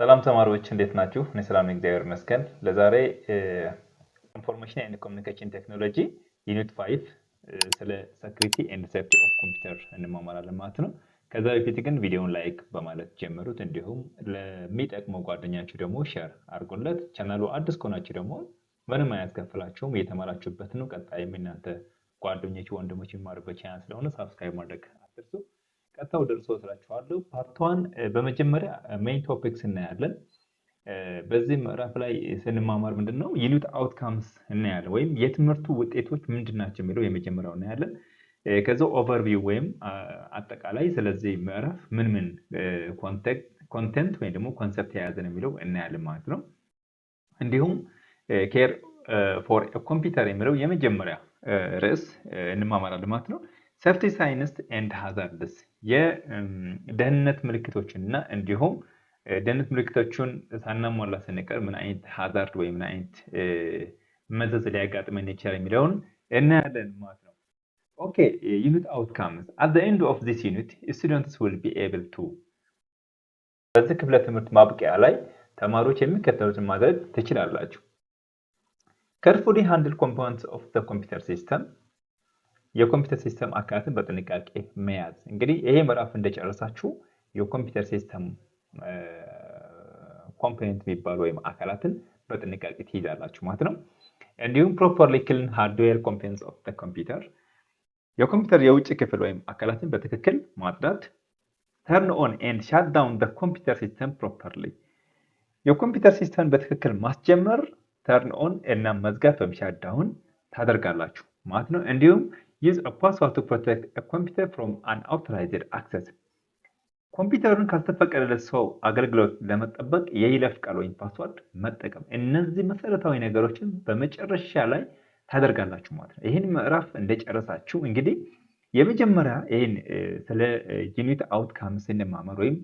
ሰላም ተማሪዎች እንዴት ናችሁ? እኔ ሰላም ነኝ፣ እግዚአብሔር ይመስገን። ለዛሬ ኢንፎርሜሽን ኤንድ ኮሚኒኬሽን ቴክኖሎጂ ዩኒት 5 ስለ ሴኩሪቲ ኤንድ ሴፍቲ ኦፍ ኮምፒውተር እንማማራለን ማለት ነው። ከዛ በፊት ግን ቪዲዮውን ላይክ በማለት ጀምሩት። እንዲሁም ለሚጠቅመው ጓደኛችሁ ደግሞ ሼር አድርጉለት። ቻናሉ አዲስ ከሆናችሁ ደግሞ ምንም አያስከፍላችሁም፣ እየተማራችሁበት ነው። ቀጣይም እናንተ ጓደኞች ወንድሞች የሚማሩበት ቻናል ስለሆነ ሳብስክራይብ ማድረግ አትርሱ። ቀጥታ ወደ እርሶ ስላችኋለሁ። ፓርት 1 በመጀመሪያ ሜይን ቶፒክስ እናያለን። በዚህ ምዕራፍ ላይ ስንማማር ምንድነው ዩኒት አውትካምስ እናያለን፣ ወይም የትምህርቱ ውጤቶች ምንድናቸው የሚለው የመጀመሪያው እናያለን። ከዛ ኦቨርቪው ወይም አጠቃላይ ስለዚህ ምዕራፍ ምን ኮንቴንት ወይም ደግሞ ኮንሰፕት የያዘ ነው የሚለው እናያለን ማለት ነው። እንዲሁም ኬር ፎር ኮምፒውተር የሚለው የመጀመሪያ ርዕስ እንማማራለን ማለት ነው። ሴፍቲ ሳይንስ ኤንድ ሃዛርድስ የደህንነት ምልክቶችን እና እንዲሁም ደህንነት ምልክቶቹን ሳናሟላ ስንቀር ምን አይነት ሃዛርድ ወይም ምን አይነት መዘዝ ሊያጋጥመን ይችላል የሚለውን እናያለን ማለት ነው። ኦኬ ዩኒት አውትካምስ አት ዘ ኤንድ ኦፍ ዚስ ዩኒት ስቱደንትስ ዊል ቢ ኤብል ቱ በዚህ ክፍለ ትምህርት ማብቂያ ላይ ተማሪዎች የሚከተሉትን ማድረግ ትችላላችሁ። ካርፉሊ ሃንድል ኮምፖነንትስ ኦፍ ዘ ኮምፒውተር ሲስተም የኮምፒውተር ሲስተም አካላትን በጥንቃቄ መያዝ። እንግዲህ ይሄ ምዕራፍ እንደጨረሳችሁ የኮምፒውተር ሲስተም ኮምፖነንት የሚባሉ ወይም አካላትን በጥንቃቄ ትይዛላችሁ ማለት ነው። እንዲሁም ፕሮፐርሊ ክሊን ሃርድዌር ኮምፖነንትስ ኦፍ ዘ ኮምፒውተር የኮምፒውተር የውጭ ክፍል ወይም አካላትን በትክክል ማጽዳት። ተርን ኦን ኤንድ ሻት ዳውን ዘ ኮምፒውተር ሲስተም ፕሮፐርሊ የኮምፒውተር ሲስተም በትክክል ማስጀመር፣ ተርን ኦን እና መዝጋት ወይም ሻት ዳውን ታደርጋላችሁ ማለት ነው። እንዲሁም use a password to protect a computer from unauthorized access ኮምፒውተሩን ካልተፈቀደለት ሰው አገልግሎት ለመጠበቅ የይለፍ ቃል ወይም ፓስወርድ መጠቀም። እነዚህ መሰረታዊ ነገሮችን በመጨረሻ ላይ ታደርጋላችሁ ማለት ነው። ይህን ምዕራፍ እንደጨረሳችሁ እንግዲህ የመጀመሪያ ይህን ስለ ዩኒት አውትካምስ ስንማማር ወይም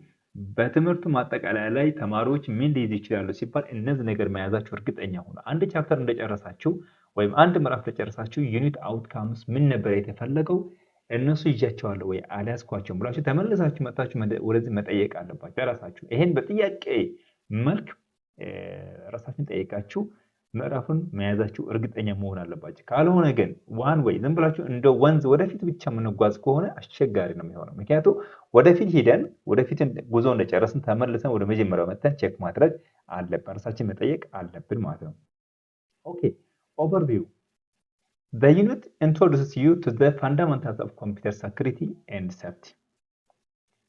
በትምህርቱ ማጠቃለያ ላይ ተማሪዎች ምን ሊይዙ ይችላሉ ሲባል እነዚህ ነገር መያዛችሁ እርግጠኛ ሆኑ። አንድ ቻፕተር እንደጨረሳችሁ ወይም አንድ ምዕራፍ ተጨረሳችሁ ዩኒት አውትካምስ ምን ነበር የተፈለገው እነሱ ይዣቸዋለሁ ወይ አልያዝኳቸውም ብላችሁ ተመልሳችሁ መጣችሁ ወደዚህ መጠየቅ አለባችሁ ራሳችሁ። ይሄን በጥያቄ መልክ ራሳችሁን ጠይቃችሁ ምዕራፉን መያዛችሁ እርግጠኛ መሆን አለባችሁ። ካልሆነ ግን ዋን ወይ ዝም ብላችሁ እንደ ወንዝ ወደፊት ብቻ የምንጓዝ ከሆነ አስቸጋሪ ነው የሚሆነው። ምክንያቱም ወደፊት ሄደን ወደፊት ጉዞ እንደጨረስን ተመልሰን ወደ መጀመሪያው መተን ቼክ ማድረግ አለብን፣ ራሳችን መጠየቅ አለብን ማለት ነው። ኦኬ overview the unit introduces you to the fundamentals of computer security and safety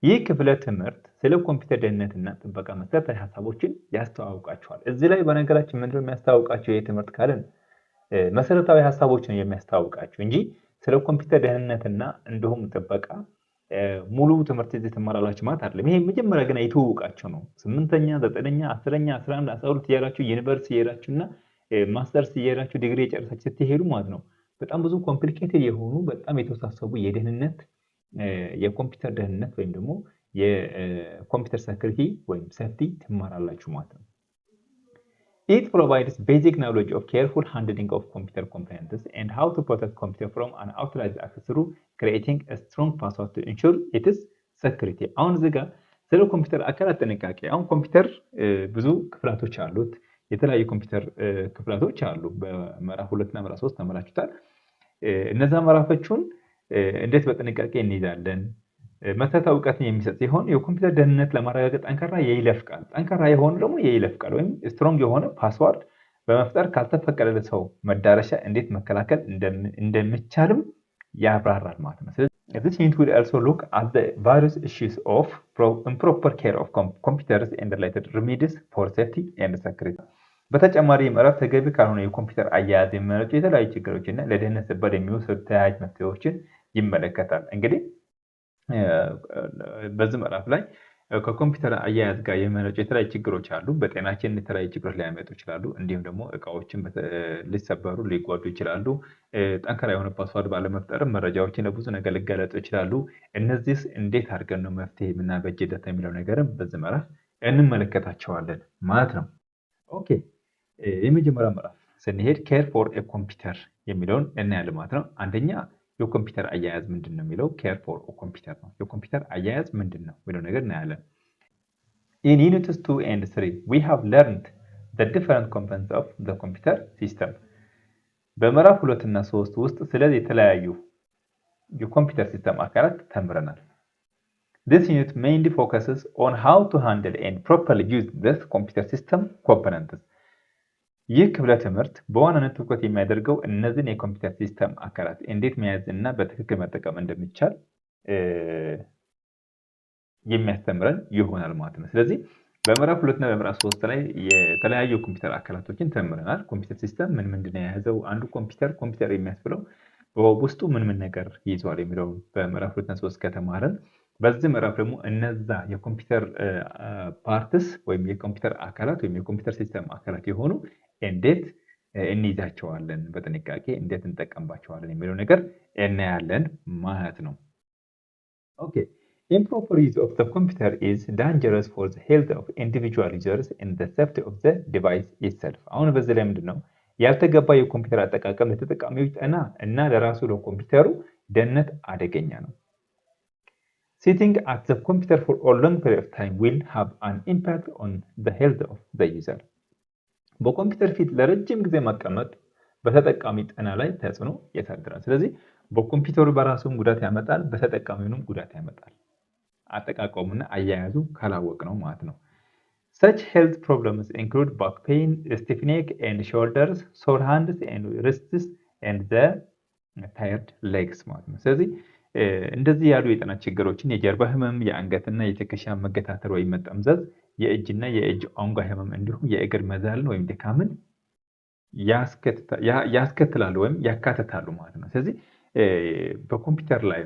ይህ ክፍለ ትምህርት ስለ ኮምፒውተር ደህንነትና ጥበቃ መሰረታዊ ሀሳቦችን ያስተዋውቃችኋል። እዚህ ላይ በነገራችን ምንድነው የሚያስተዋውቃችሁ ይህ ትምህርት ካልን መሰረታዊ ሀሳቦችን የሚያስተዋውቃችሁ እንጂ ስለ ኮምፒውተር ደህንነትና እንዲሁም ጥበቃ ሙሉ ትምህርት እዚህ ትማራላችሁ ማለት አይደለም። ይሄ መጀመሪያ ገና የተዋወቃችሁ ነው። 8ኛ 9ኛ 10ኛ 11 12 እያላችሁ ዩኒቨርሲቲ እየሄዳችሁና ማስተርስ እየሄዳችሁ ዲግሪ የጨረሳችሁ ስትሄዱ ማለት ነው በጣም ብዙ ኮምፕሊኬትድ የሆኑ በጣም የተወሳሰቡ የደህንነት የኮምፒውተር ደህንነት ወይም ደግሞ የኮምፒውተር ሴኩሪቲ ወይም ሴፍቲ ትማራላችሁ ማለት ነው። It provides basic knowledge of careful handling of computer components and how to protect computer from unauthorized access through creating a strong password to ensure its security። አሁን እዚህ ጋር ስለ ኮምፒውተር አካላት ጥንቃቄ። አሁን ኮምፒውተር ብዙ ክፍላቶች አሉት። የተለያዩ ኮምፒውተር ክፍላቶች አሉ። በምዕራፍ 2 እና ምዕራፍ 3 ተመራችሁታል። እነዛ ምዕራፎቹን እንዴት በጥንቃቄ እንይዛለን መሰረታዊ እውቀትን የሚሰጥ ሲሆን የኮምፒውተር ደህንነት ለማረጋገጥ ጠንካራ የይለፍ ቃል የሆነ ደግሞ የይለፍ ቃል ወይም ስትሮንግ የሆነ ፓስወርድ በመፍጠር ካልተፈቀደለት ሰው መዳረሻ እንዴት መከላከል እንደሚቻልም ያብራራል ማለት ነው። ስለዚህ this unit will also look at the various issues of improper care of computers and related remedies for safety and security። በተጨማሪ ምዕራፍ ተገቢ ካልሆነ የኮምፒውተር አያያዝ የሚመነጩ የተለያዩ ችግሮችና ለደህንነት ሲባል የሚወሰዱ ተያያዥ መፍትሄዎችን ይመለከታል። እንግዲህ በዚህ ምዕራፍ ላይ ከኮምፒውተር አያያዝ ጋር የሚመነጩ የተለያዩ ችግሮች አሉ። በጤናችን የተለያዩ ችግሮች ሊያመጡ ይችላሉ። እንዲሁም ደግሞ እቃዎችን ሊሰበሩ ሊጓዱ ይችላሉ። ጠንካራ የሆነ ፓስወርድ ባለመፍጠር መረጃዎችን ለብዙ ነገር ሊጋለጡ ይችላሉ። እነዚህስ እንዴት አድርገን ነው መፍትሄ የምናበጅለት የሚለው ነገርም በዚህ ምዕራፍ እንመለከታቸዋለን ማለት ነው። ኦኬ የመጀመሪያው ምዕራፍ ስንሄድ ኬር ፎር ኮምፒውተር የሚለውን እናያለን ማለት ነው። አንደኛ የኮምፒውተር አያያዝ ምንድነው የሚለው ኬር ፎር ኮምፒውተር ነው። የኮምፒውተር አያያዝ ምንድነው የሚለው ነገር እናያለን። In units 2 and 3 we have learned the different components of the computer system. በምዕራፍ 2 እና 3 ውስጥ ስለዚህ የተለያዩ የኮምፒውተር ሲስተም አካላት ተምረናል። This unit mainly focuses on how to handle and properly use this computer system components. ይህ ክፍለ ትምህርት በዋናነት ትኩረት የሚያደርገው እነዚህን የኮምፒውተር ሲስተም አካላት እንዴት መያዝ እና በትክክል መጠቀም እንደሚቻል የሚያስተምረን ይሆናል ማለት ነው። ስለዚህ በምዕራፍ 2 እና በምዕራፍ 3 ላይ የተለያዩ ኮምፒውተር አካላቶችን ተምረናል። ኮምፒውተር ሲስተም ምን ምንድነው የያዘው፣ አንዱ ኮምፒውተር የሚያስብለው በውስጡ ምን ነገር ይዟል የሚለው በምዕራፍ 2 እና 3 ከተማረን፣ በዚህ ምዕራፍ ደግሞ እነዛ የኮምፒውተር ፓርትስ ወይም የኮምፒውተር አካላት ወይም የኮምፒውተር ሲስተም አካላት የሆኑ እንዴት እንይዛቸዋለን፣ በጥንቃቄ እንዴት እንጠቀምባቸዋለን የሚለው ነገር እናያለን ማለት ነው። ኦኬ Improper use of the computer is dangerous for the health of individual users and the safety of the device itself. አሁን በዚህ ላይ ምንድነው ያልተገባ የኮምፒውተር አጠቃቀም ለተጠቃሚዎች ጤና እና ለራሱ ለኮምፒውተሩ ደህንነት አደገኛ ነው። Sitting at the computer for a long period of time will have an impact on the health of the user. በኮምፒውተር ፊት ለረጅም ጊዜ መቀመጥ በተጠቃሚ ጤና ላይ ተጽዕኖ ያሳድራል። ስለዚህ በኮምፒውተሩ በራሱም ጉዳት ያመጣል፣ በተጠቃሚውም ጉዳት ያመጣል። አጠቃቀሙና አያያዙ ካላወቅ ነው ማለት ነው። Such health problems include back pain, stiff neck and shoulders, sore hands and wrists and the tired legs ማለት ነው። ስለዚህ እንደዚህ ያሉ የጤና ችግሮችን የጀርባ ህመም፣ የአንገትና የትከሻ መገታተር ወይም መጠምዘዝ፣ የእጅና የእጅ አንጓ ህመም እንዲሁም የእግር መዛልን ወይም ድካምን ያስከትላሉ ወይም ያካትታሉ ማለት ነው። ስለዚህ በኮምፒውተር ላይ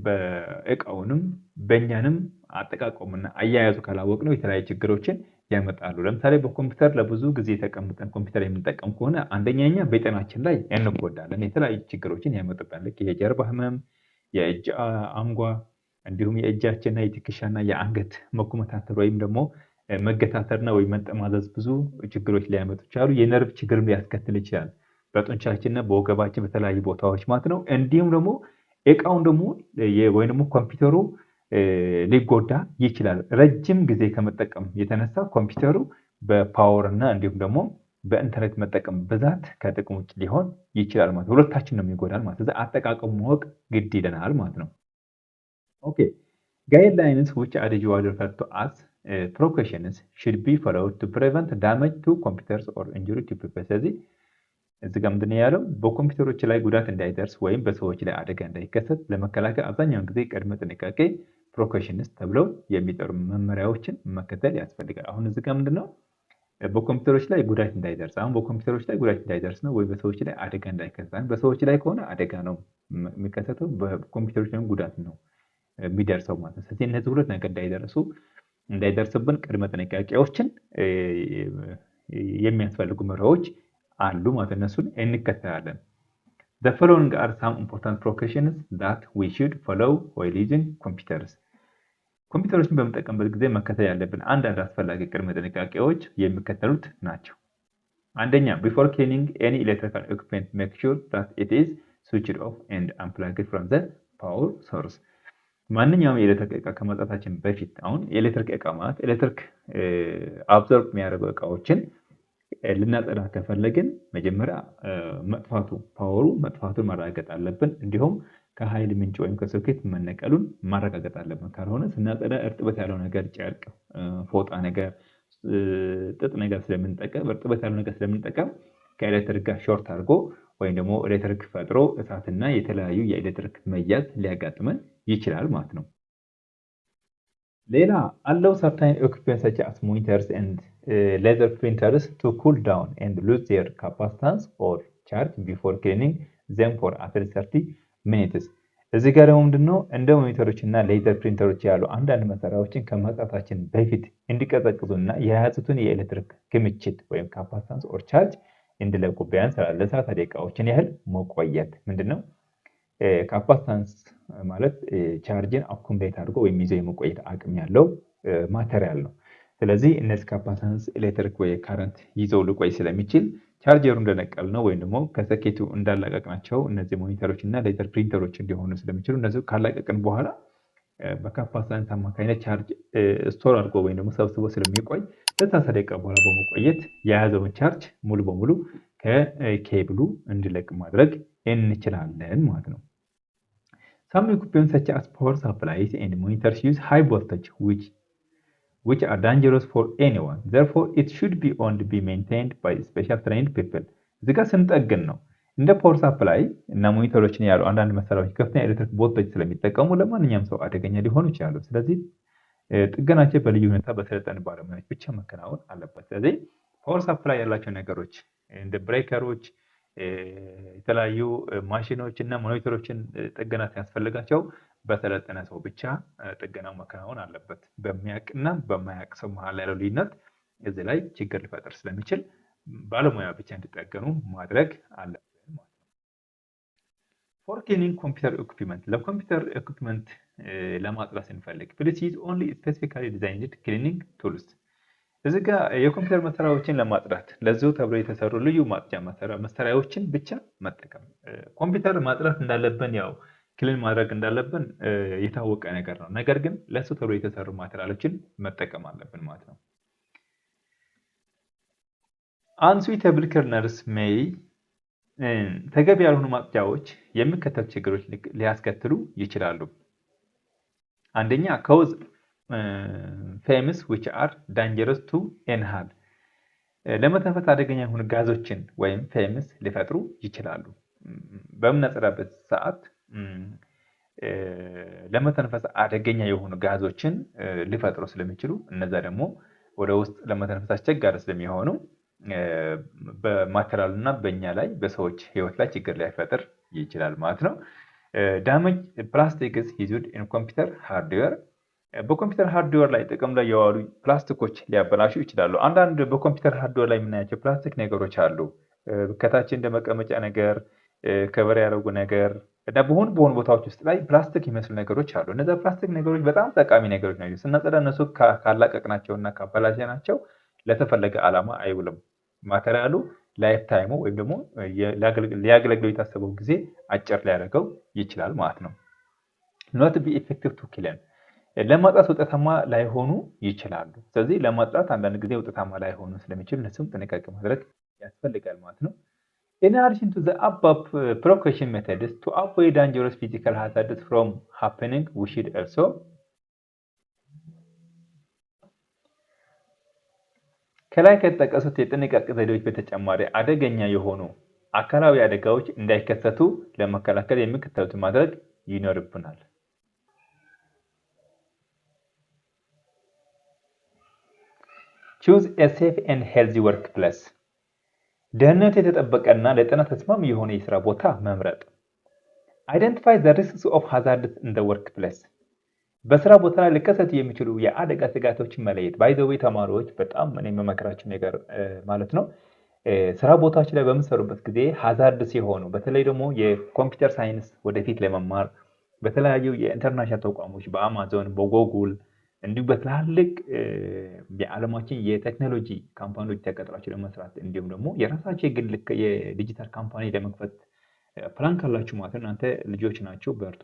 በእቃውንም በእኛንም አጠቃቀሙና አያያዙ ካላወቅነው የተለያዩ ችግሮችን ያመጣሉ። ለምሳሌ በኮምፒውተር ለብዙ ጊዜ ተቀምጠን ኮምፒውተር የምንጠቀም ከሆነ አንደኛኛ በጤናችን ላይ እንጎዳለን፣ የተለያዩ ችግሮችን ያመጡብናል። ልክ የጀርባ ህመም፣ የእጅ አንጓ እንዲሁም የእጃችንና የትከሻና የአንገት መኮመታተር ወይም ደግሞ መገታተርና ወይም መጠማዘዝ ብዙ ችግሮች ሊያመጡ ይችላሉ። የነርቭ ችግርም ሊያስከትል ይችላል በጡንቻችንና በወገባችን በተለያዩ ቦታዎች ማለት ነው። እንዲሁም ደግሞ እቃውን ደግሞ ወይ ደግሞ ኮምፒውተሩ ሊጎዳ ይችላል። ረጅም ጊዜ ከመጠቀም የተነሳ ኮምፒውተሩ በፓወር እና እንዲሁም ደግሞ በኢንተርኔት መጠቀም ብዛት ከጥቅም ውጭ ሊሆን ይችላል ማለት ነው። ሁለታችን ነው የሚጎዳል ማለት ነው። አጠቃቀሙ ማወቅ ግድ ይለናል ማለት ነው። ኦኬ guidelines which are usually referred to as precautions should be followed to prevent damage to computers or injury to people. ስለዚህ እዚህ ጋር ምንድን ነው ያለው? በኮምፒውተሮች ላይ ጉዳት እንዳይደርስ ወይም በሰዎች ላይ አደጋ እንዳይከሰት ለመከላከል አብዛኛውን ጊዜ ቅድመ ጥንቃቄ ፕሪኮሽንስ ተብለው የሚጠሩ መመሪያዎችን መከተል ያስፈልጋል። አሁን እዚህ ጋር ምንድነው በኮምፒውተሮች ላይ ጉዳት እንዳይደርስ፣ አሁን በኮምፒውተሮች ላይ ጉዳት እንዳይደርስ ነው ወይ በሰዎች ላይ አደጋ እንዳይከሰት። በሰዎች ላይ ከሆነ አደጋ ነው የሚከሰተው፣ በኮምፒውተሮች ላይ ጉዳት ነው የሚደርሰው ማለት ነው። ስለዚህ እነዚህ ሁለት ነገር እንዳይደርስብን ቅድመ ጥንቃቄዎችን የሚያስፈልጉ መርሆዎች አሉ ማለት እነሱን እንከተላለን። The following are some important precautions that we should follow while using computers. ኮምፒውተሮችን በመጠቀምበት ጊዜ መከተል ያለብን አንዳንድ አስፈላጊ ቅድመ ጥንቃቄዎች የሚከተሉት ናቸው። አንደኛ before cleaning any electrical equipment make sure that it is switched off and unplugged from the power source. ማንኛውም የኤሌክትሪክ እቃ ከማጽዳታችን በፊት አሁን የኤሌክትሪክ እቃ ማለት ኤሌክትሪክ አብዞርብ የሚያደርጉ እቃዎችን ልናጸዳ ከፈለግን መጀመሪያ ፓወሩ መጥፋቱን ማረጋገጥ አለብን። እንዲሁም ከኃይል ምንጭ ወይም ከሶኬት መነቀሉን ማረጋገጥ አለብን። ካልሆነ ስናጸዳ እርጥበት ያለው ነገር ጨርቅ፣ ፎጣ ነገር፣ ጥጥ ነገር ስለምንጠቀም እርጥበት ያለው ነገር ስለምንጠቀም ከኤሌክትሪክ ጋር ሾርት አድርጎ ወይም ደግሞ ኤሌክትሪክ ፈጥሮ እሳትና የተለያዩ የኤሌክትሪክ መያዝ ሊያጋጥመን ይችላል ማለት ነው። ሌላ allow certain equipment such as monitors and laser printers to cool down and lose their capacitance or charge before cleaning them for at least 30 minutes. እዚህ ጋር ደግሞ ምንድነው እንደ ሞኒተሮች እና ሌዘር ፕሪንተሮች ያሉ አንዳንድ መሳሪያዎችን ከማጽዳታችን በፊት እንዲቀዘቅዙና የያዙትን የኤሌክትሪክ ክምችት ወይም ካፓሲታንስ ኦር ቻርጅ እንዲለቁ ቢያንስ ለ30 ደቂቃዎችን ያህል መቆየት። ምንድነው ካፓሲታንስ ማለት ቻርጅን አኩሙሌት አድርጎ ወይም ይዞ የመቆየት አቅም ያለው ማቴሪያል ነው። ስለዚህ እነዚህ ካፓሲታንስ ኤሌክትሪክ ወይ ካረንት ይዘው ሊቆይ ስለሚችል ቻርጀሩ እንደነቀል ነው ወይም ደግሞ ከሰኬቱ እንዳላቀቅናቸው እነዚህ ሞኒተሮች እና ሌዘር ፕሪንተሮች እንዲሆኑ ስለሚችሉ እነዚህ ካላቀቅን በኋላ በካፓሲታንስ አማካኝነት ቻርጅ ስቶር አድርጎ ወይም ደግሞ ሰብስቦ ስለሚቆይ ለ30 ደቂቃ በኋላ በመቆየት የያዘውን ቻርጅ ሙሉ በሙሉ ከኬብሉ እንዲለቅ ማድረግ እንችላለን ማለት ነው። Some equipment such as power supplies and monitors use high voltage which are dangerous for anyone. Therefore, it should be only be maintained by special trained people. እዚህ ጋር ስንጠግን ነው እንደ ፓወር ሳፕላይ እና ሞኒተሮችን ያሉ አንዳንድ መሳሪያዎች ከፍተኛ ኤሌክትሪክ ቮልቴጅ ስለሚጠቀሙ ለማንኛውም ሰው አደገኛ ሊሆኑ ይችላሉ። ስለዚህ ጥገናቸው በልዩ ሁኔታ በሰለጠኑ ባለሙያዎች ብቻ መከናወን አለበት። ስለዚህ ፓወር ሳፕላይ ያላቸው ነገሮች እንደ ብሬከሮች፣ የተለያዩ ማሽኖች እና ሞኒተሮችን ጥገና ሲያስፈልጋቸው በሰለጠነ ሰው ብቻ ጥገናው መከናወን አለበት። በሚያውቅና በማያውቅ ሰው መሀል ያለው ልዩነት እዚህ ላይ ችግር ሊፈጥር ስለሚችል ባለሙያ ብቻ እንዲጠገኑ ማድረግ አለብን ማለት ነው። ፎር ክሊኒንግ ኮምፒውተር ኢኩዊፕመንት ለኮምፒውተር ኢኩዊፕመንት ለማጽዳት ስንፈልግ ፕሊዝ ዩዝ ኦንሊ ስፔሲፊካሊ ዲዛይንድ ክሊኒንግ ቱልስ። እዚህ ጋር የኮምፒውተር መሳሪያዎችን ለማጽዳት ለዚሁ ተብሎ የተሰሩ ልዩ ማጽጃ መሳሪያዎችን ብቻ መጠቀም። ኮምፒውተር ማጽዳት እንዳለብን ያው ክሊን ማድረግ እንዳለብን የታወቀ ነገር ነው። ነገር ግን ለሱ ተብሎ የተሰሩ ማቴሪያሎችን መጠቀም አለብን ማለት ነው። አንሱዊተብል ክሊነርስ ሜይ ተገቢ ያልሆኑ ማጽጃዎች የሚከተሉ ችግሮች ሊያስከትሉ ይችላሉ። አንደኛ ኮዝ ፌምስ which are dangerous to inhale ለመተንፈስ አደገኛ የሆኑ ጋዞችን ወይም ፌምስ ሊፈጥሩ ይችላሉ። በምናጸዳበት ሰዓት ለመተንፈስ አደገኛ የሆኑ ጋዞችን ሊፈጥሩ ስለሚችሉ እነዛ ደግሞ ወደ ውስጥ ለመተንፈስ አስቸጋሪ ስለሚሆኑ በማቴሪያሉ እና በእኛ ላይ በሰዎች ህይወት ላይ ችግር ሊፈጥር ይችላል ማለት ነው። ዳሜጅ ፕላስቲክስ ዩዝድ ኢን ኮምፒውተር ሃርድዌር በኮምፒውተር ሃርድዌር ላይ ጥቅም ላይ የዋሉ ፕላስቲኮች ሊያበላሹ ይችላሉ። አንዳንድ በኮምፒውተር ሃርድዌር ላይ የምናያቸው ፕላስቲክ ነገሮች አሉ። ከታች እንደ መቀመጫ ነገር ከበር ያደረጉ ነገር እና በሆኑ ቦታዎች ውስጥ ላይ ፕላስቲክ የሚመስሉ ነገሮች አሉ። እነዚያ ፕላስቲክ ነገሮች በጣም ጠቃሚ ነገሮች ናቸው። ስናጸዳ እነሱ ካላቀቅናቸውና ካበላሸናቸው ለተፈለገ ዓላማ አይውልም። ማቴሪያሉ ላይፍ ታይሙ ወይም ደግሞ ሊያገለግለው የታሰበው ጊዜ አጭር ሊያደርገው ይችላል ማለት ነው። ኖት ቢ ኢፌክቲቭ ቱ ክሊን ለማጥራት ውጤታማ ላይሆኑ ይችላሉ። ስለዚህ ለማጥራት አንዳንድ ጊዜ ውጤታማ ላይሆኑ ስለሚችሉ እነሱም ጥንቃቄ ማድረግ ያስፈልጋል ማለት ነው። In addition to the above precaution methods to avoid dangerous physical hazards from happening, we should also ከላይ ከተጠቀሱት የጥንቃቄ ዘዴዎች በተጨማሪ አደገኛ የሆኑ አካላዊ አደጋዎች እንዳይከሰቱ ለመከላከል የሚከተሉትን ማድረግ ይኖርብናል። Choose a safe and healthy workplace. ደህንነቱ የተጠበቀና ለጤና ተስማሚ የሆነ የስራ ቦታ መምረጥ። Identify the risks of hazards in the workplace. በስራ ቦታ ላይ ሊከሰቱ የሚችሉ የአደጋ ስጋቶችን መለየት። ባይ ዘ ዌይ ተማሪዎች በጣም እኔ የምመክራችሁ ነገር ማለት ነው ስራ ቦታዎች ላይ በምትሰሩበት ጊዜ ሃዛርድ ሲሆኑ በተለይ ደግሞ የኮምፒውተር ሳይንስ ወደፊት ለመማር በተለያዩ የኢንተርናሽናል ተቋሞች በአማዞን በጎጉል እንዲሁም በትላልቅ የዓለማችን የቴክኖሎጂ ካምፓኒዎች ተቀጥራችሁ ለመስራት እንዲሁም ደግሞ የራሳችሁ የግል የዲጂታል ካምፓኒ ለመክፈት ፕላን ካላችሁ ማለት ነው እናንተ ልጆች ናችሁ በርቱ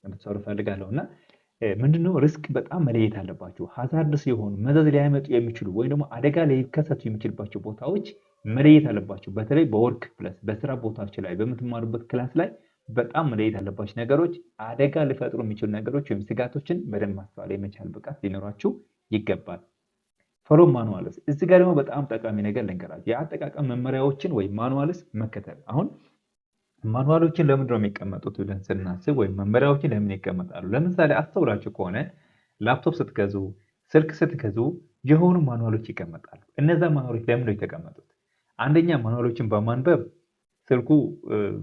እንድትሰሩ ፈልጋለሁና ምንድነው ሪስክ በጣም መለየት አለባችሁ። ሃዛርድ ሲሆኑ መዘዝ ሊያመጡ የሚችሉ ወይ ደግሞ አደጋ ሊከሰቱ የሚችልባቸው ቦታዎች መለየት አለባችሁ። በተለይ በወርክ ፕለስ በስራ ቦታዎች ላይ በምትማሩበት ክላስ ላይ በጣም መለየት አለባችሁ። ነገሮች አደጋ ሊፈጥሩ የሚችሉ ነገሮች ወይም ስጋቶችን በደንብ ማስተዋል የመቻል ብቃት ሊኖራችሁ ይገባል። ፎሎ ማኑዋልስ እዚህ ጋር ደግሞ በጣም ጠቃሚ ነገር ልንገራችሁ። የአጠቃቀም መመሪያዎችን ወይም ማኑዋልስ መከተል። አሁን ማኑዋሎችን ለምንድን ነው የሚቀመጡት ብለን ስናስብ ወይም መመሪያዎችን ለምን ይቀመጣሉ? ለምሳሌ አስተውላችሁ ከሆነ ላፕቶፕ ስትገዙ ስልክ ስትገዙ የሆኑ ማኑዋሎች ይቀመጣሉ። እነዛ ማኑዋሎች ለምን ነው የተቀመጡት? አንደኛ ማኑዋሎችን በማንበብ ስልኩ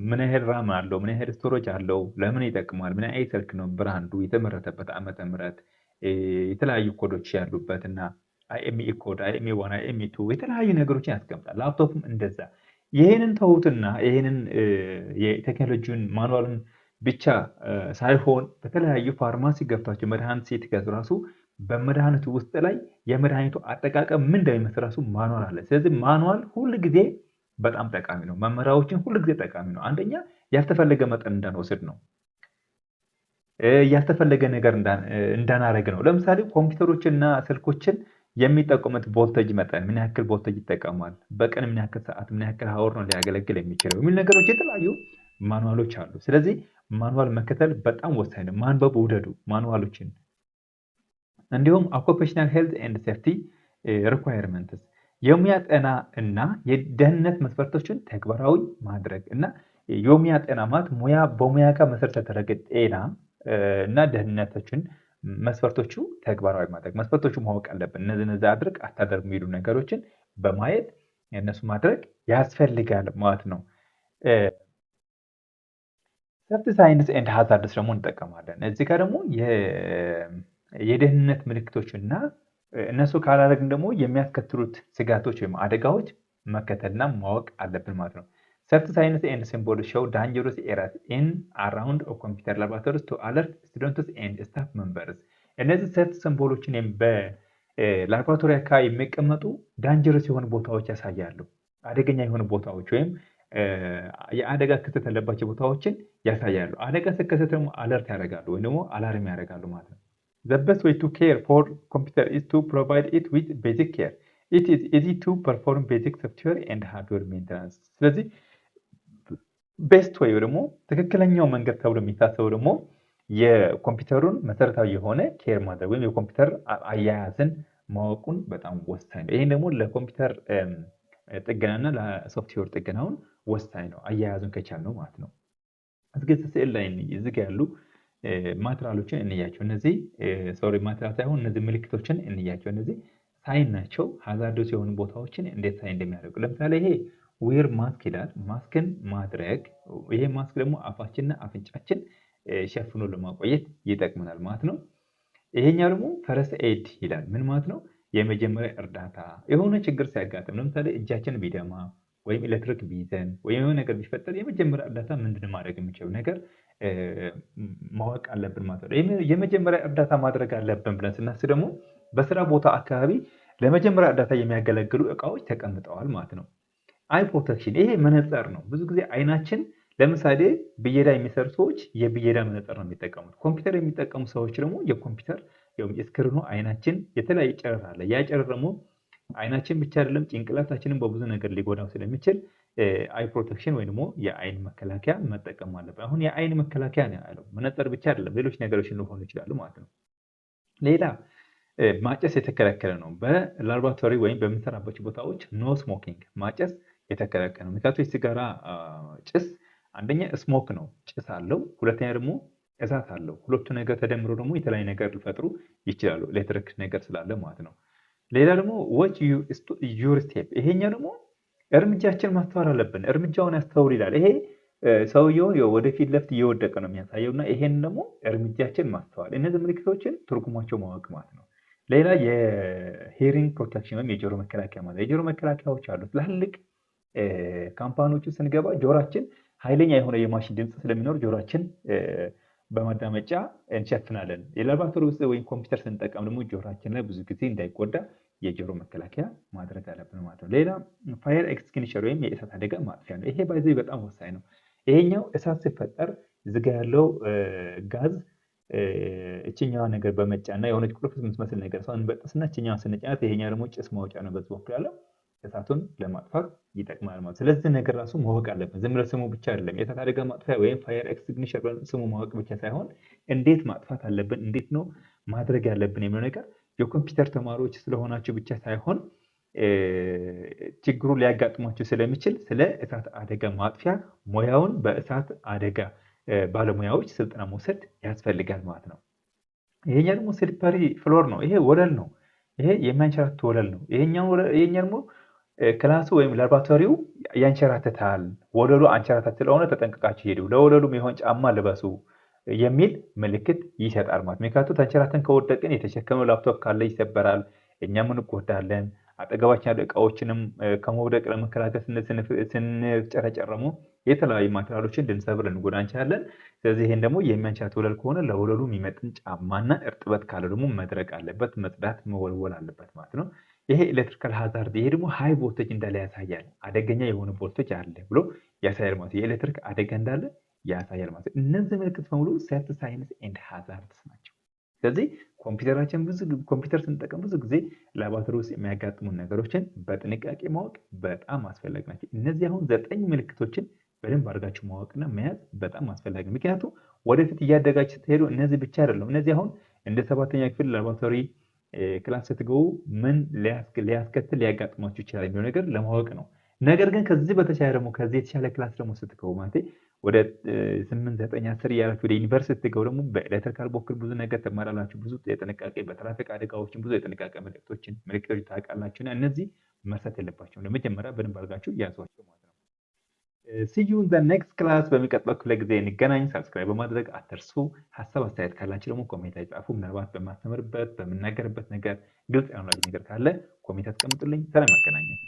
ምን ያህል ራም አለው፣ ምን ያህል ስቶሬጅ አለው፣ ለምን ይጠቅማል፣ ምን አይነት ስልክ ነው፣ ብራንዱ፣ የተመረተበት ዓመተ ምህረት፣ የተለያዩ ኮዶች ያሉበት እና አይኤምኢ ኮድ፣ አይኤምኢ 1፣ አይኤምኢ 2 የተለያዩ ነገሮችን ያስቀምጣል። ላፕቶፕም እንደዛ። ይሄንን ተውትና ይሄንን የቴክኖሎጂውን ማኑዋልን ብቻ ሳይሆን በተለያዩ ፋርማሲ ገብታችሁ መድኃኒት ስትገዙ ራሱ በመድኃኒቱ ውስጥ ላይ የመድኃኒቱ አጠቃቀም ምን እንደሚመስል ራሱ ማኑዋል አለ። ስለዚህ ማኑዋል ሁል ጊዜ በጣም ጠቃሚ ነው። መመሪያዎችን ሁሉ ጊዜ ጠቃሚ ነው። አንደኛ ያልተፈለገ መጠን እንዳንወስድ ነው። ያልተፈለገ ነገር እንዳናረግ ነው። ለምሳሌ ኮምፒውተሮችንና ስልኮችን የሚጠቀሙት ቮልቴጅ መጠን ምን ያክል ቮልቴጅ ይጠቀማል፣ በቀን ምን ያክል ሰዓት ምን ያክል ሀወር ነው ሊያገለግል የሚችለው የሚል ነገሮች የተለያዩ ማኑዋሎች አሉ። ስለዚህ ማኑዋል መከተል በጣም ወሳኝ ነው። ማንበብ ውደዱ ማኑዋሎችን። እንዲሁም ኦኩፔሽናል ሄልዝ ኤንድ ሴፍቲ ሪኳየርመንትስ የሙያ ጤና እና የደህንነት መስፈርቶችን ተግባራዊ ማድረግ እና የሙያ ጤና ማለት በሙያ ጋር መሰረት የተደረገ ጤና እና ደህንነቶችን መስፈርቶቹ ተግባራዊ ማድረግ መስፈርቶቹ ማወቅ አለብን። እነዚህ አድርግ አታደርግ የሚሉ ነገሮችን በማየት እነሱ ማድረግ ያስፈልጋል ማለት ነው። ሴፍቲ ሳይንስ ኤንድ ሃዛርድስ ደግሞ እንጠቀማለን። እዚህ ጋር ደግሞ የደህንነት ምልክቶች እና እነሱ ካላደረግን ደግሞ የሚያስከትሉት ስጋቶች ወይም አደጋዎች መከተልና ማወቅ አለብን ማለት ነው። ሴፍቲ ሳይንስ ኤንድ ሲምቦልስ ሾው ዳንጀረስ ኤሪያስ ኢን አራውንድ ኮምፒውተር ላቦራቶሪስ ቱ አለርት ስቱደንትስ ኤንድ ስታፍ ሜምበርስ። እነዚህ ሴፍቲ ሲምቦሎችን በላቦራቶሪ አካባቢ የሚቀመጡ ዳንጀረስ የሆኑ ቦታዎች ያሳያሉ። አደገኛ የሆኑ ቦታዎች ወይም የአደጋ ክስተት ያለባቸው ቦታዎችን ያሳያሉ። አደጋ ሲከሰት ደግሞ አለርት ያደርጋሉ ወይም ደግሞ አላርም ያደርጋሉ ማለት ነው። The best way to care for computer is to provide it with basic care. It is easy to perform basic software and hardware maintenance. ስለዚህ ቤስት ወይ ደግሞ ትክክለኛው መንገድ ተብሎ የሚታሰበው ደግሞ የኮምፒውተሩን መሰረታዊ የሆነ ኬር ማድረግ ወይም የኮምፒውተር አያያዝን ማወቁን በጣም ወሳኝ ነው። ይሄን ደግሞ ለኮምፒውተር ጥገናና ለሶፍትዌር ጥገናውን ወሳኝ ነው፣ አያያዙን ከቻል ነው ማለት ነው። እስኪ ስዕል ላይ እዚህ ጋር ያሉ ማትሪያሎችን እንያቸው። እነዚህ ማትሪያል ሳይሆን እነዚህ ምልክቶችን እንያቸው። እነዚህ ሳይን ናቸው። ሃዛርዶስ የሆኑ ቦታዎችን እንዴት ሳይን እንደሚያደርጉ ለምሳሌ ይሄ ዌር ማስክ ይላል። ማስክን ማድረግ ይሄ ማስክ ደግሞ አፋችንና አፍንጫችን ሸፍኖ ለማቆየት ይጠቅመናል ማለት ነው። ይሄኛው ደግሞ ፈረስት ኤድ ይላል። ምን ማለት ነው? የመጀመሪያ እርዳታ የሆነ ችግር ሲያጋጥም ለምሳሌ እጃችን ቢደማ ወይም ኤሌክትሪክ ቢይዘን ወይም የሆነ ነገር ቢፈጠር የመጀመሪያ እርዳታ ምንድን ማድረግ የሚችለው ነገር ማወቅ አለብን ማለት ነው። የመጀመሪያ እርዳታ ማድረግ አለብን ብለን ስናስብ ደግሞ በስራ ቦታ አካባቢ ለመጀመሪያ እርዳታ የሚያገለግሉ እቃዎች ተቀምጠዋል ማለት ነው። አይ ፕሮቴክሽን ይሄ መነጽር ነው። ብዙ ጊዜ አይናችን ለምሳሌ ብየዳ የሚሰሩ ሰዎች የብየዳ መነጽር ነው የሚጠቀሙት። ኮምፒውተር የሚጠቀሙ ሰዎች ደግሞ የኮምፒውተር ስክሪኑ አይናችን የተለያየ ጨረር አለ። ያ ጨረር ደግሞ አይናችን ብቻ አይደለም ጭንቅላታችንን በብዙ ነገር ሊጎዳው ስለሚችል አይ ፕሮቴክሽን ወይ ደግሞ የአይን መከላከያ መጠቀም አለብን። አሁን የአይን መከላከያ ነው ያለው፣ መነጽር ብቻ አይደለም ሌሎች ነገሮች ሊሆኑ ይችላሉ ማለት ነው። ሌላ ማጨስ የተከለከለ ነው። በላቦራቶሪ ወይም በምንሰራባቸው ቦታዎች ኖ ስሞኪንግ ማጨስ የተከለከለ ነው። ምክንያቱም የሲጋራ ጭስ አንደኛ ስሞክ ነው፣ ጭስ አለው። ሁለተኛ ደግሞ እሳት አለው። ሁለቱ ነገር ተደምሮ ደግሞ የተለያዩ ነገር ሊፈጥሩ ይችላሉ፣ ኤሌክትሪክ ነገር ስላለ ማለት ነው። ሌላ ደግሞ ዎች ዩር ስቴፕ፣ ይሄኛው ደግሞ እርምጃችን ማስተዋል አለብን። እርምጃውን ያስተውል ይላል። ይሄ ሰውየውን ወደፊት ለፊት እየወደቀ ነው የሚያሳየው እና ይሄን ደግሞ እርምጃችን ማስተዋል፣ እነዚህ ምልክቶችን ትርጉማቸው ማወቅ ማለት ነው። ሌላ የሄሪንግ ፕሮቴክሽን ወይም የጆሮ መከላከያ ማለት የጆሮ መከላከያዎች አሉ። ትላልቅ ካምፓኒዎቹ ስንገባ ጆሮአችን ኃይለኛ የሆነ የማሽን ድምፅ ስለሚኖር ጆሮአችን በማዳመጫ እንሸፍናለን። የላቦራቶሪ ውስጥ ወይም ኮምፒውተር ስንጠቀም ደግሞ ጆሮአችን ላይ ብዙ ጊዜ እንዳይጎዳ የጆሮ መከላከያ ማድረግ አለብን ማለት ነው። ሌላ ፋየር ኤክስቲንግዊሸር ወይም የእሳት አደጋ ማጥፊያ ነው። ይሄ ባይዘ በጣም ወሳኝ ነው። ይሄኛው እሳት ሲፈጠር እዚጋ ያለው ጋዝ እችኛዋ ነገር በመጫና የሆነች ቁልፍ የምትመስል ነገር ሰው እንበጥስና እችኛዋ ስንጫናት ይሄኛው ደግሞ ጭስ ማውጫ ነው። በዚህ በኩል ያለው እሳቱን ለማጥፋት ይጠቅማል ማለት። ስለዚህ ነገር ራሱ ማወቅ አለብን። ዝም ብለን ስሙ ብቻ አይደለም። የእሳት አደጋ ማጥፊያ ወይም ፋየር ኤክስቲንግዊሸር ስሙ ማወቅ ብቻ ሳይሆን እንዴት ማጥፋት አለብን፣ እንዴት ነው ማድረግ ያለብን የሚለው ነገር የኮምፒውተር ተማሪዎች ስለሆናችሁ ብቻ ሳይሆን ችግሩ ሊያጋጥማችሁ ስለሚችል ስለ እሳት አደጋ ማጥፊያ ሙያውን በእሳት አደጋ ባለሙያዎች ስልጠና መውሰድ ያስፈልጋል ማለት ነው። ይሄኛ ደግሞ ስሊፐሪ ፍሎር ነው። ይሄ ወለል ነው። ይሄ የሚያንሸራትት ወለል ነው። ይሄኛ ደግሞ ክላሱ ወይም ላቦራቶሪው ያንሸራትታል። ወለሉ አንሸራተት ስለሆነ ተጠንቅቃችሁ ሄዱ፣ ለወለሉም የሆን ጫማ ልበሱ የሚል ምልክት ይሰጣል ማለት። ምክንያቱም ተንሸራተን ከወደቅን የተሸከመው ላፕቶፕ ካለ ይሰበራል፣ እኛም እንጎዳለን። አጠገባችን ያሉ እቃዎችንም ከመውደቅ ለመከላከል ስንጨረጨረሙ የተለያዩ ማቴሪያሎችን ልንሰብር ልንጎዳ እንችላለን። ስለዚህ ይሄን ደግሞ የሚያንሸራትት ወለል ከሆነ ለወለሉ የሚመጥን ጫማና እርጥበት ካለ ደግሞ መድረቅ አለበት፣ መጽዳት መወልወል አለበት ማለት ነው። ይሄ ኤሌክትሪካል ሃዛርድ፣ ይሄ ደግሞ ሃይ ቮልቴጅ እንዳለ ያሳያል። አደገኛ የሆነ ቮልቴጅ አለ ብሎ ያሳያል ማለት የኤሌክትሪክ አደጋ እንዳለ ያሳያል ማለት ነው። እነዚህ ምልክት በሙሉ ሴፍቲ ሳይንስ ኤንድ ሃዛርድስ ናቸው። ስለዚህ ኮምፒውተር ስንጠቀም ብዙ ጊዜ ላቦራቶሪ ውስጥ የሚያጋጥሙ ነገሮችን በጥንቃቄ ማወቅ በጣም አስፈላጊ ናቸው። እነዚህ አሁን 9 ምልክቶችን በደንብ አድርጋችሁ ማወቅና መያዝ በጣም አስፈላጊ ነው። ምክንያቱም ወደፊት እያደጋችሁ ስትሄዱ እነዚህ ብቻ አይደለም። እነዚህ አሁን እንደ 7ኛ ክፍል ላቦራቶሪ ክላስ ስትገቡ ምን ሊያስከትል ሊያጋጥማችሁ ይችላል የሚለው ነገር ለማወቅ ነው። ነገር ግን ከዚህ በተሻለ ደግሞ ከዚህ የተሻለ ክላስ ደግሞ ስትገቡ ማለት ወደ 8 9 10 እያላችሁ ወደ ዩኒቨርሲቲ ስትገቡ ደግሞ በኤሌክትሪካል በኩል ብዙ ነገር ትማራላችሁ። ብዙ የጥንቃቄ በትራፊክ አደጋዎችን ብዙ የጥንቃቄ ምልክቶች ታውቃላችሁ እና እነዚህ መርሳት የለባቸውም። ለመጀመሪያ በደንብ አድርጋችሁ ያዟቸው ማለት ነው። see you in the next class። በሚቀጥለው ክፍለ ጊዜ እንገናኝ። ሰብስክራይብ በማድረግ አትርሱ። ሀሳብ አስተያየት ካላችሁ ደግሞ ኮሜንት ላይ ጻፉ። ምናልባት በማስተምርበት በምናገርበት ነገር ግልጽ ያልሆነ ነገር ካለ ኮሜንት አስቀምጡልኝ። ሰላም ያገናኘን።